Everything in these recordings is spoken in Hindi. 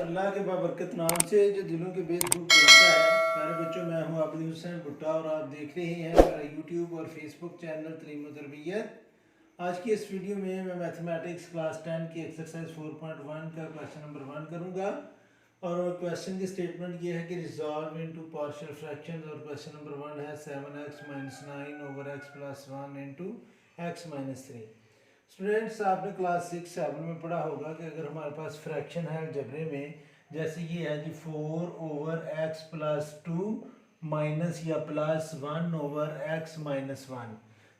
अल्लाह के बाबरकत नाम से जो दिलों के बेद खूब करता है। प्यारे बच्चों, मैं हूँ आबिद हुसैन भुट्टा और आप देख रहे हैं मेरा यूट्यूब और फेसबुक चैनल तलीम व तरबियत। आज की इस वीडियो में मैं मैथमेटिक्स क्लास 10 की एक्सरसाइज 4.1 का क्वेश्चन नंबर 1 करूँगा। और क्वेश्चन की स्टेटमेंट ये है कि रिजॉल्व इनटू पार्शियल फ्रैक्शंस। और क्वेश्चन नंबर 1 है 7x - 9 over x + 1 into x - 3। Students, आपने क्लास 6-7 में पढ़ा होगा कि अगर हमारे पास फ्रैक्शन है अलजेब्रे में, जैसे ये है जी 4 ओवर x + 2 माइनस या प्लस 1 ओवर x - 1,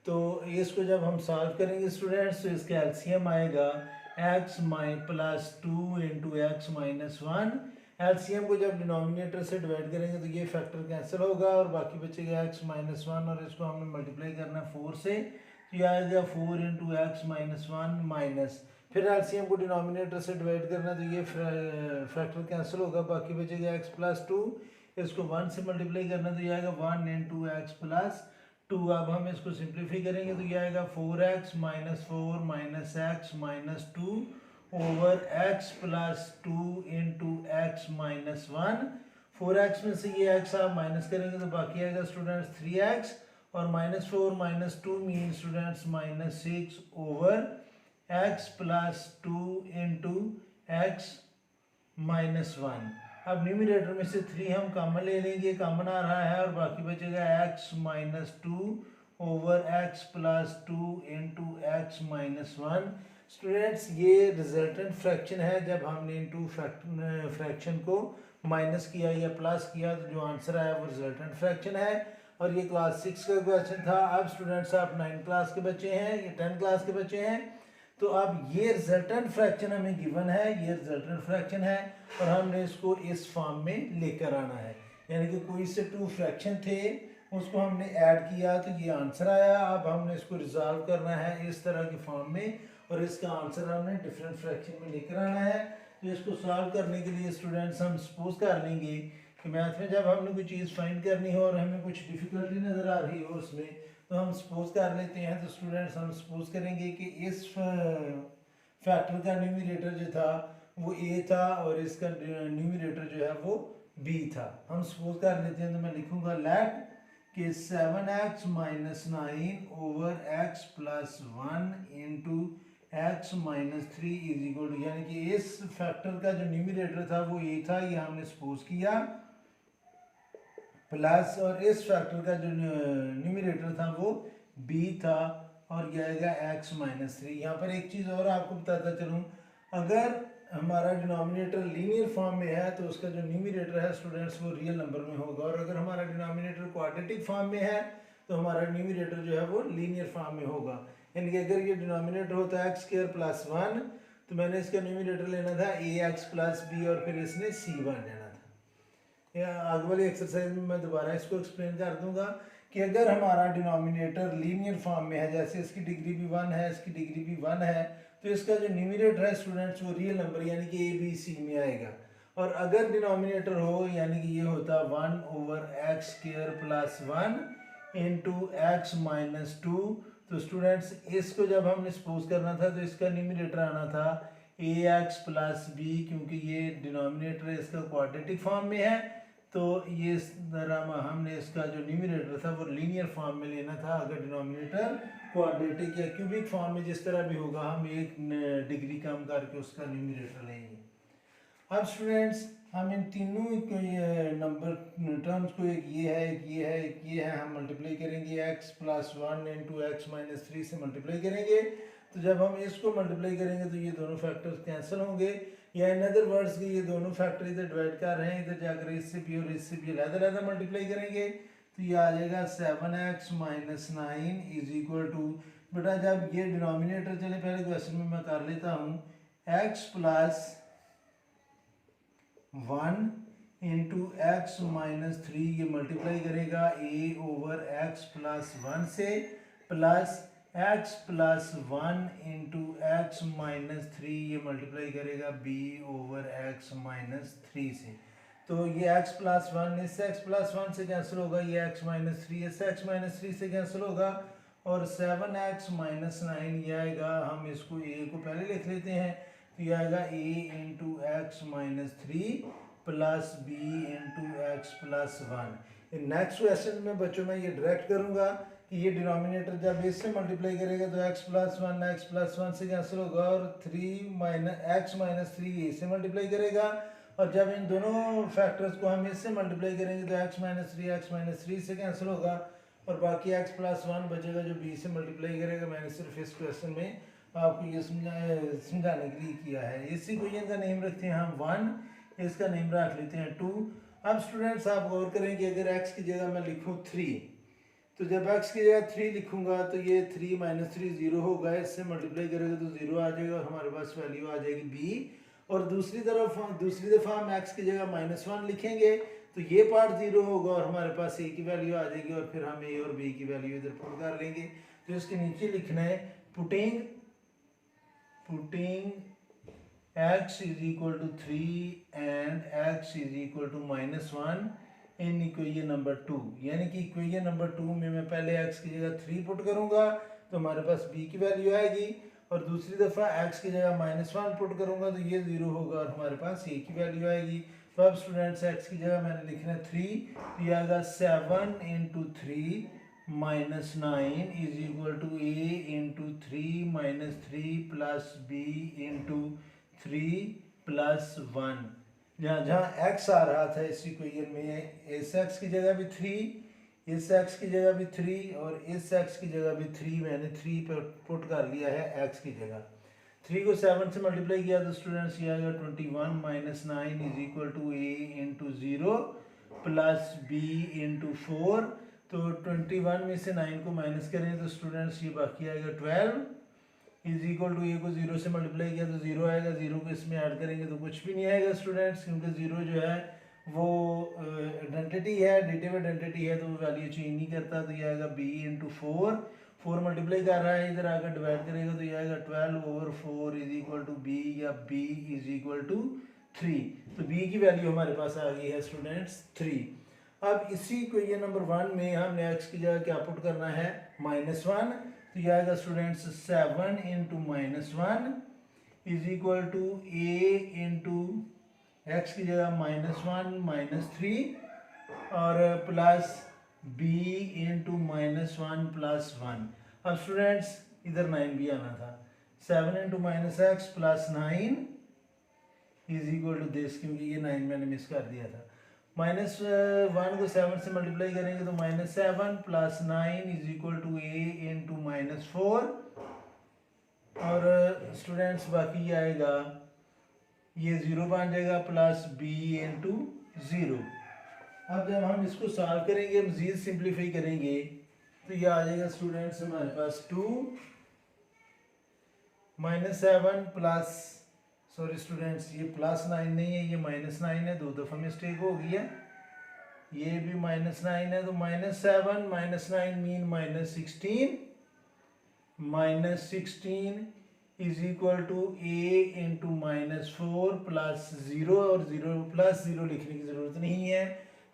तो इसको जब हम सॉल्व करेंगे स्टूडेंट्स, तो इसका एलसीएम आएगा x + 2 इंटू x - 1। एलसीएम को जब डिनोमिनेटर से डिवाइड करेंगे तो ये फैक्टर कैंसिल होगा और बाकी बचेगा x - 1, और इसको हमने मल्टीप्लाई करना है 4 से, तो ये आएगा 4 इंटू x - 1 माइनस, फिर एलसीएम को डिनोमिनेटर से डिवाइड करना तो ये फैक्टर कैंसिल होगा, बाकी बचेगा x + 2। इसको 1 से मल्टीप्लाई करना तो ये आएगा 1 इंटू x + 2। अब हम इसको सिंप्लीफाई करेंगे तो ये आएगा 4x - 4 minus x - 2 over x + 2 into x - 1। 4x में से ये x आप माइनस करेंगे तो बाकी आएगा स्टूडेंट्स 3x, और -4 - 2 mean students -6 over x + 2 into x - 1। अब न्यूमरेटर में से 3 हम कॉमन ले लेंगे, कॉमन आ रहा है, और बाकी बचेगा x - 2 over x + 2 into x - 1। Students, ये रिजल्टेंट फ्रैक्शन है। जब हमने इंटू फ्रैक्शन को माइनस किया या प्लस किया तो जो आंसर आया वो रिजल्टेंट फ्रैक्शन है। और ये क्लास 6 का क्वेश्चन था। अब स्टूडेंट्स आप 9 क्लास के बच्चे हैं या 10 क्लास के बच्चे हैं, तो अब ये रिजल्टेंट फ्रैक्शन हमें गिवन है, ये रिजल्टेंट फ्रैक्शन है, और हमने इसको इस फॉर्म में लेकर आना है। यानी कि कोई से 2 फ्रैक्शन थे, उसको हमने ऐड किया तो ये आंसर आया। अब हमने इसको रिजॉल्व करना है इस तरह के फॉर्म में, और इसका आंसर हमने डिफरेंट फ्रैक्शन में लेकर आना है। तो इसको सॉल्व करने के लिए स्टूडेंट्स हम सपोज कर लेंगे कि मैथ में जब हमने कोई चीज़ फाइंड करनी हो और हमें कुछ डिफ़िकल्टी नज़र आ रही हो उसमें, तो हम सपोज कर लेते हैं। तो स्टूडेंट्स, हम सपोज करेंगे कि इस फैक्टर का न्यूमरेटर जो था वो a था और इसका न्यूमरेटर जो है वो b था। हम सपोज कर लेते हैं, तो मैं लिखूंगा लेट कि 7x - 9 over x + 1 into x - 3 is equal to, यानी कि इस फैक्टर का जो न्यूमरेटर था वो a था, ये हमने सपोज किया, प्लस, और इस फैक्टर का जो न्यूमरेटर था वो b था, और यह आएगा x - 3। यहाँ पर एक चीज़ और आपको बताता चलूँ, अगर हमारा डिनोमिनेटर लीनियर फॉर्म में है तो उसका जो न्यूमरेटर है स्टूडेंट्स वो रियल नंबर में होगा, और अगर हमारा डिनोमिनेटर क्वाड्रेटिक फॉर्म में है तो हमारा न्यूमरेटर जो है वो लीनियर फॉर्म में होगा। यानी कि अगर ये डिनोमिनेटर होता है x² + 1, तो मैंने इसका न्यूमरेटर लेना था ax + b, और फिर इसने c1 लेना था। या आगे वाली एक्सरसाइज में मैं दोबारा इसको एक्सप्लेन कर दूंगा कि अगर हमारा डिनोमिनेटर लीनियर फॉर्म में है, जैसे इसकी डिग्री भी 1 है, इसकी डिग्री भी 1 है, तो इसका जो न्यूमरेटर है स्टूडेंट्स वो रियल नंबर यानी कि a b c में आएगा। और अगर डिनोमिनेटर हो, यानी कि ये होता 1 ओवर x² + 1 इंटू x - 2, तो स्टूडेंट्स इसको जब हमने सपोज करना था तो इसका न्यूमरेटर आना था ax + b, क्योंकि ये डिनोमिनेटर इसका क्वाड्रेटिक फॉर्म में है, तो ये इस तरह हमने इसका जो न्यूमरेटर था वो लीनियर फॉर्म में लेना था। अगर डिनोमिनेटर क्वाड्रेटिक या क्यूबिक फॉर्म में जिस तरह भी होगा, हम एक डिग्री कम करके उसका न्यूमरेटर लेंगे। अब स्टूडेंट्स, हम इन तीनों नंबर टर्म्स को, एक ये है, एक ये है, एक ये है, हम मल्टीप्लाई करेंगे x + 1 इंटू x - 3 से मल्टीप्लाई करेंगे। तो जब हम इसको मल्टीप्लाई करेंगे तो ये दोनों फैक्टर्स कैंसिल होंगे, या इन अदर वर्ड्स कि ये दोनों फैक्टर इधर डिवाइड कर रहे हैं, इधर जाकर इससे भी और इससे भी अलग-अलग मल्टीप्लाई करेंगे, तो ये आ जाएगा 7x - 9 इज इक्वल टू, बेटा जब ये डिनोमिनेटर, चले पहले क्वेश्चन में मैं कर लेता हूँ, x + 1 इंटू x - 3, ये मल्टीप्लाई करेगा a ओवर x + 1 से, प्लस x + 1 इंटू x - 3, ये मल्टीप्लाई करेगा b ओवर x - 3 से। तो ये x + 1 इस x + 1 से कैंसिल होगा, ये x - 3 इस x - 3 से कैंसिल होगा, और 7x - 9 ये आएगा। हम इसको a को पहले लिख लेते हैं, तो ये आएगा a into x minus three plus b into x plus one. Next question में बच्चों मैं ये डायरेक्ट करूँगा कि ये डिनोमिनेटर जब इससे मल्टीप्लाई करेगा तो x प्लस वन से कैंसिल होगा और एक्स माइनस थ्री इससे मल्टीप्लाई करेगा, और जब इन दोनों फैक्टर्स को हम इससे मल्टीप्लाई करेंगे तो एक्स माइनस थ्री से कैंसिल होगा और बाकी x प्लस वन बचेगा जो b से मल्टीप्लाई करेगा। मैंने सिर्फ इस क्वेश्चन में आपको ये समझाने के लिए किया है। इसी क्वेश्चन का नेम रखते हैं हम वन, इसका नेम रख लेते हैं टू। अब स्टूडेंट्स आप गौर करें कि अगर x की जगह मैं लिखूं थ्री, तो जब x की जगह थ्री लिखूंगा तो ये थ्री माइनस थ्री जीरो होगा, इससे मल्टीप्लाई करेगा तो जीरो आ जाएगा और हमारे पास वैल्यू आ जाएगी b। और दूसरी दफ़ा हम x की जगह माइनस वन लिखेंगे तो ये पार्ट जीरो होगा और हमारे पास a की वैल्यू आ जाएगी और फिर हम a और b की वैल्यू इधर पुट कर लेंगे। तो इसके नीचे लिखना है putting x is equal to 3 and x is equal to -1 in equation number 2। यानी कि इक्वेशन नंबर 2 में मैं पहले x की जगह 3 पुट करूंगा तो हमारे पास b की वैल्यू आएगी, और दूसरी दफ़ा x की जगह -1 पुट करूंगा तो ये जीरो होगा और हमारे पास a की वैल्यू आएगी। तो अब स्टूडेंट्स x की जगह मैंने लिखना है 3, तो ये आएगा 7 into three minus nine is equal to a into three minus three plus b into three plus one. जहाँ x आ रहा था इस इक्वेशन में इस x की जगह भी थ्री, इस x की जगह भी थ्री और इस x की जगह भी थ्री, मैंने थ्री पर पुट कर लिया है x की जगह। थ्री को सेवन से मल्टीप्लाई किया तो स्टूडेंट्स ये आएगा 21 minus nine is equal to a into zero plus b into four. तो 21 में से 9 को माइनस करें तो स्टूडेंट्स ये बाकी आएगा 12 इज इक्वल टू ए को जीरो से मल्टीप्लाई किया तो जीरो आएगा, जीरो को इसमें ऐड करेंगे तो कुछ भी नहीं आएगा स्टूडेंट्स, क्योंकि जीरो जो है वो आइडेंटिटी है, एडिटिव आइडेंटिटी है तो वो वैल्यू चेंज नहीं करता। तो ये आएगा b into four, four multiply कर रहा है इधर आकर डिवाइड करेगा तो ये आएगा 12 over four is equal to b या b इज इक्वल टू 3। तो b की वैल्यू हमारे पास आ गई है स्टूडेंट्स 3। अब इसी इक्वेशन नंबर वन में हमने x की जगह क्या पुट करना है -1, तो यह आएगा students 7 into -1 is equal to a into x की जगह -1 -3 और प्लस b इंटू -1 प्लस 1। अब स्टूडेंट्स इधर 9 भी आना था, 7 into -x plus 9 is equal to this, क्योंकि ये 9 मैंने मिस कर दिया था। -1 को 7 से मल्टीप्लाई करेंगे तो -7 plus 9 is equal to a into -4 और स्टूडेंट्स बाकी आएगा ये ज़ीरो बन जाएगा प्लस b इंटू ज़ीरो। अब जब हम इसको सॉल्व करेंगे मज़ीद सिंप्लीफाई करेंगे तो ये आ जाएगा स्टूडेंट्स हमारे पास 2 -7 प्लस सॉरी स्टूडेंट्स ये प्लस 9 नहीं है, ये -9 है, दो दफ़ा मिस्टेक हो गई है, ये भी -9 है। तो -7 -9 mean -16 is equal to a into -4 plus zero, और ज़ीरो प्लस ज़ीरो लिखने की ज़रूरत नहीं है।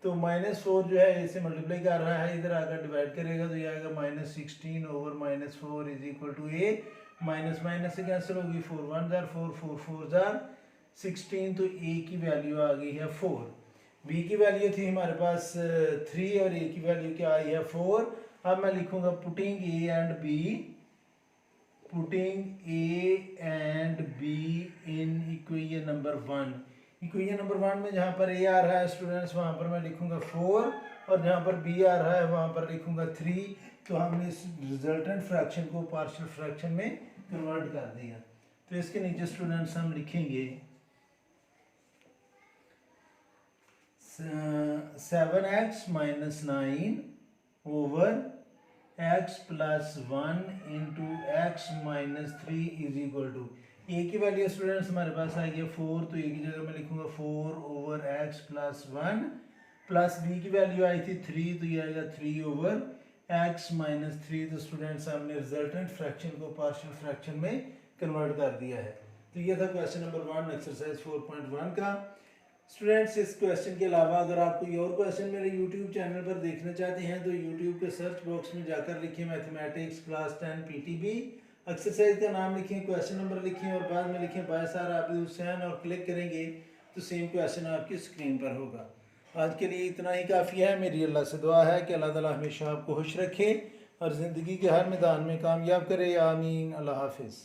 तो -4 जो है इसे मल्टीप्लाई कर रहा है, इधर आकर डिवाइड करेगा तो ये आएगा -16 over -4 is equal to a, minus minus से कैंसिल होगी, 4 1 जार 4 4 4 जार 16, तो a की वैल्यू आ गई है 4। b की वैल्यू थी हमारे पास 3 और a की वैल्यू क्या आई है 4। अब मैं लिखूंगा putting a and b in equation number 1। Equation number 1 में जहाँ पर a आ रहा है स्टूडेंट्स वहाँ पर मैं लिखूंगा 4 और जहाँ पर b आ रहा है वहाँ पर लिखूंगा 3। तो हमने इस रिजल्टेंट फ्रैक्शन को पार्शियल फ्रैक्शन में कन्वर्ट कर दिया। तो इसके नीचे स्टूडेंट्स हम लिखेंगे 7x minus 9 over x plus 1 into x minus 3 is equal to A की वैल्यू स्टूडेंट्स हमारे पास आ गया 4, तो ए की जगह मैं लिखूंगा 4 over x plus 1 plus b की वैल्यू आई थी 3, तो ये आएगा 3 ओवर x माइनस 3। तो स्टूडेंट्स हमने रिजल्टेंट फ्रैक्शन को पार्शियल फ्रैक्शन में कन्वर्ट कर दिया है। तो ये था क्वेश्चन नंबर 1 एक्सरसाइज 4.1 का। स्टूडेंट्स इस क्वेश्चन के अलावा अगर आप कोई और क्वेश्चन मेरे यूट्यूब चैनल पर देखना चाहते हैं तो यूट्यूब के सर्च बॉक्स में जाकर लिखिए मैथमेटिक्स क्लास 10 PTB। एक्सरसाइज का नाम लिखें, क्वेश्चन नंबर लिखें और बाद में लिखें बायसार आबिद हुसैन और क्लिक करेंगे तो सेम क्वेश्चन आपकी स्क्रीन पर होगा। आज के लिए इतना ही काफ़ी है। मेरी अल्लाह से दुआ है कि अल्लाह ताला हमेशा आपको खुश रखे और ज़िंदगी के हर मैदान में कामयाब करे। आमीन। अल्लाह हाफिज़।